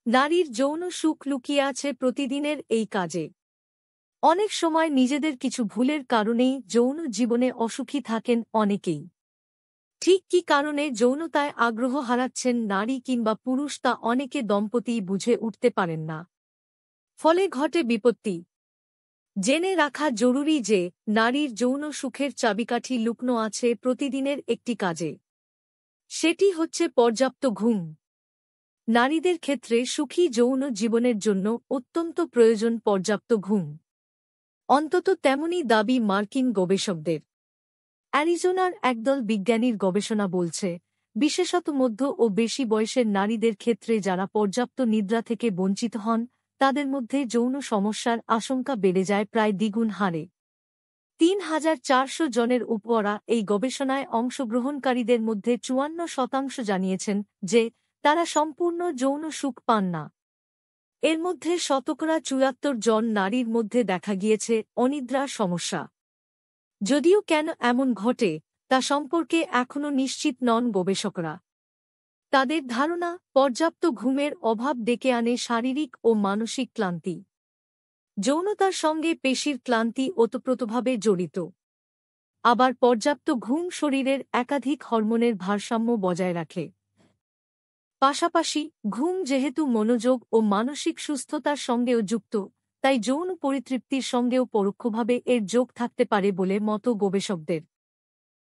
নারীর যৌন সুখ লুকিয়ে আছে প্রতিদিনের এই কাজে। অনেক সময় নিজেদের কিছু ভুলের কারণেই যৌন জীবনে অসুখী থাকেন অনেকেই। ঠিক কী কারণে যৌনতায় আগ্রহ হারাচ্ছেন নারী কিংবা পুরুষ তা অনেকে দম্পতিই বুঝে উঠতে পারেন না। ফলে ঘটে বিপত্তি। জেনে রাখা জরুরি যে নারীর যৌন সুখের চাবিকাঠি লুকনো আছে প্রতিদিনের একটি কাজে। সেটি হচ্ছে পর্যাপ্ত ঘুম। নারীদের ক্ষেত্রে সুখী যৌন জীবনের জন্য অত্যন্ত প্রয়োজন পর্যাপ্ত ঘুম। অন্তত তেমনই দাবি মার্কিন গবেষকদের। অ্যারিজোনার একদল বিজ্ঞানীর গবেষণা বলছে, বিশেষত মধ্য ও বেশি বয়সের নারীদের ক্ষেত্রে যারা পর্যাপ্ত নিদ্রা থেকে বঞ্চিত হন, তাদের মধ্যে যৌন সমস্যার আশঙ্কা বেড়ে যায় প্রায় দ্বিগুণ হারে। ৩,৪০০ জনের উপরা এই গবেষণায় অংশগ্রহণকারীদের মধ্যে ৫৪% জানিয়েছেন যে তারা সম্পূর্ণ যৌন সুখ পান না। এর মধ্যে ৭৪ জন নারীর মধ্যে দেখা গিয়েছে অনিদ্রার সমস্যা। যদিও কেন এমন ঘটে তা সম্পর্কে এখনও নিশ্চিত নন গবেষকরা। তাদের ধারণা, পর্যাপ্ত ঘুমের অভাব ডেকে আনে শারীরিক ও মানসিক ক্লান্তি। যৌনতার সঙ্গে পেশির ক্লান্তি ওতপ্রোতভাবে জড়িত। আবার পর্যাপ্ত ঘুম শরীরের একাধিক হরমোনের ভারসাম্য বজায় রাখে। পাশাপাশি ঘুম যেহেতু মনোযোগ ও মানসিক সুস্থতার সঙ্গেও যুক্ত, তাই যৌন পরিতৃপ্তির সঙ্গেও পরোক্ষভাবে এর যোগ থাকতে পারে বলে মত গবেষকদের।